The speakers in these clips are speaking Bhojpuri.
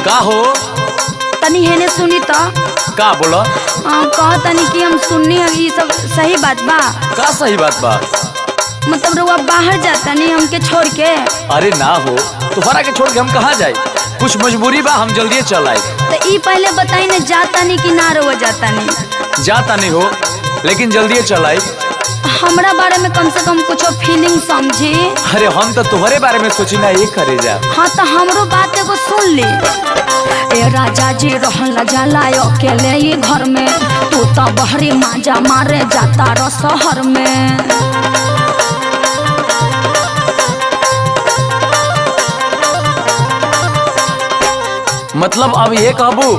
का हो तनी हेने सुनी तो का बोला कह तनी कि हम सुननी है ये सब सही बात बा का सही बात बा मतलब रुआ बाहर जाता नहीं हमके छोड़ के। अरे ना हो तुम्हारा के छोड़ के हम कहाँ जाए कुछ मजबूरी बा हम जल्दी चल आए। तो ई पहले बताई ना जाता नहीं कि ना रुआ जाता नहीं। जाता नहीं हो लेकिन जल्दी चल आए। हमरा बारे में कम से कम कुछ फीलिंग समझी। अरे हम तो तुम्हारे बारे में सोची ना ये करे जा। हाँ तो हमरो बात एगो सुन ली। ए राजा जी रहन जाला अकेले ये घर में तू तो बहरी माजा मारे जाता रो शहर में। मतलब अब ये कहबू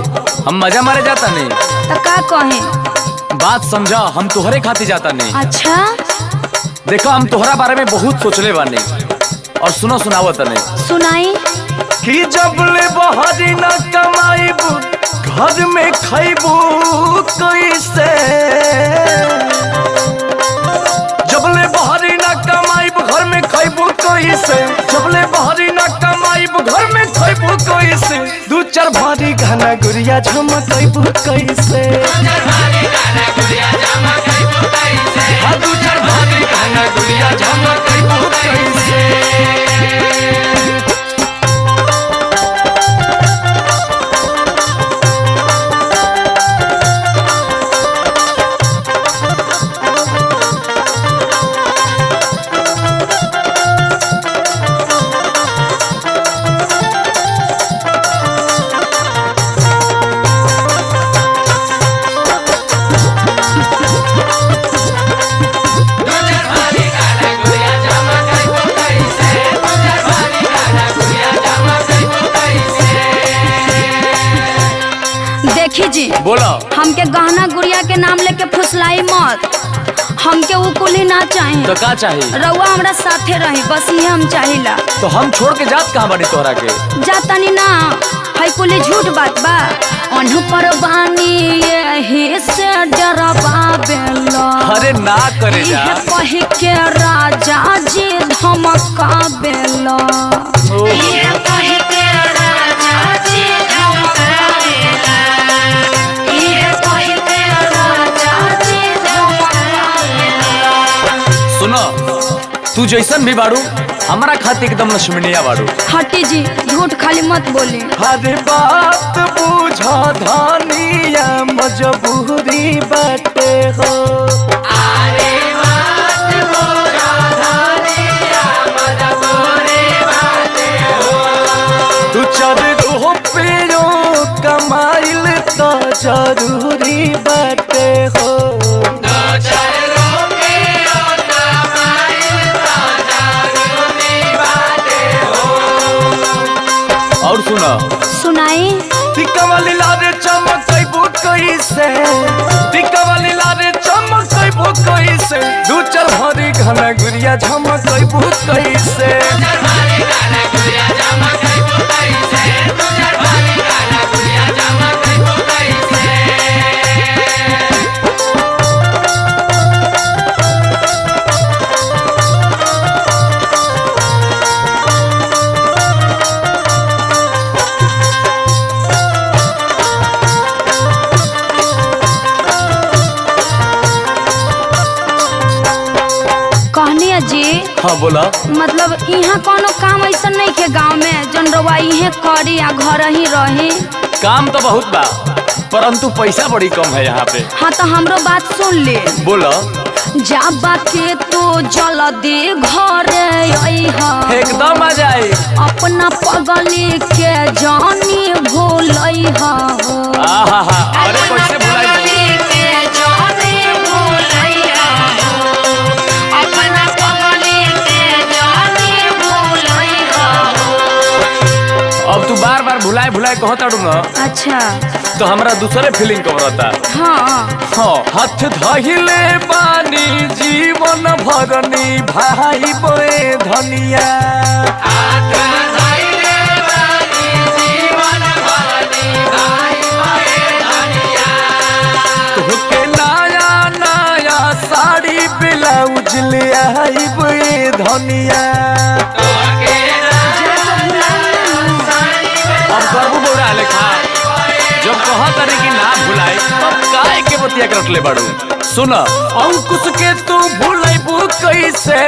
हम मजा मारे जाता नहीं तो का कहे बात समझा हम तुहरे खाती जाता नहीं। अच्छा देखो हम तुहरा बारे में बहुत सोचले बानी और सुनो सुनावत नहीं सुनाई कि जब ले बहरी न कमाईबू घर में खैबू कैसे। जब ले बहरी न कमाईबू घर में खैबू कैसे। जब ले बहरी न कमाईबू घर में खैबू कैसे। दू चार भारी घना गुड़िया झमकैबू कैसे। हाँ दू चार भारी घना गुड़िया झमकैबू कैसे। जी बोला हमके गहना गुड़िया के नाम लेके फुसलाई मत। हमके वो कुली ना चाहिए। तो का चाहिए रउआ हमरा साथे रही बस ये हम चाहिला। तो हम छोड़ के जात कहाँ बनी तोहरा के जाता नहीं ना है कुली झूठ बात बा। अनु पर बानी यही से डरबा बेला। अरे ना करे जा कह के राजा जी धमका बेला। ये कह के राजा जी धमका बेला। ये कह के राजा जी धमका बेला। सुनो तू जैसन भी बाड़ू हमारा खातिर एकदम लक्ष्मणिया बाड़ू। हटी जी झूठ खाली मत बोले। हर बात बुझा धानिया मजबूरी बाटे हो। अरे बात बुझा धानिया मजबूरी बाटे हो। तू चार रुपयो कमाइल तो जरूरी बाटे हो। और सुना सुनाई टिक्का वाली लारे चमकैबू कैसे। टिक्का वाली लारे चमकैबू कैसे। दू चार भारी घना गुड़िया झमकैबू कैसे। जी हाँ बोला मतलब यहाँ कोनो काम ऐसा नहीं के गांव में जन रवा इहे करी या घर ही रही। काम तो बहुत बा परंतु पैसा बड़ी कम है यहाँ पे। हाँ तो हमरो बात सुन ले बोला जाबा के तो जल्दी घर एकदम आ जाए। अपना पगली के जानी भूल अरे कैसे भुलाई भुलाए भुलाए कहताड़ू ना अच्छा तो हमरा दूसरे फीलिंग कबरता। हाँ हाँ हाथ धहिले बानी जीवन भरनी भाई बोए धनिया। तोहके नया नया साड़ी ब्लाउज ले आई बोए धनिया। अब बाबू बोरा लेखा जब कहा तारी कि ना भुलाई तब काय के बतिया कर रखले बाड़ू। सुन अंकुश के तू भुलाइबू कैसे,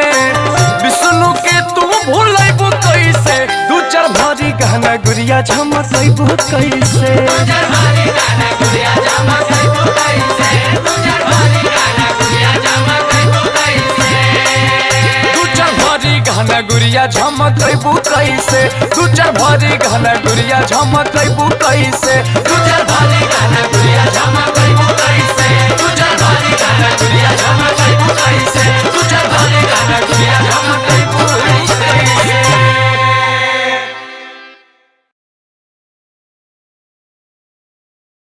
विष्णु के तू भुलाइबू कैसे, दू चार भारी गहना गुड़िया झमकइबू कैसे। दू चार भारी गहना गुड़िया झमकइबू कैसे। दू चार भारी गहना गुड़िया झमकइबू कैसे। दू चार भारी गहना गुड़िया झमकइबू कैसे। दू चार भारी गहना गुड़िया झमकइबू कैसे। दू चार भारी गहना गुड़िया झमकइबू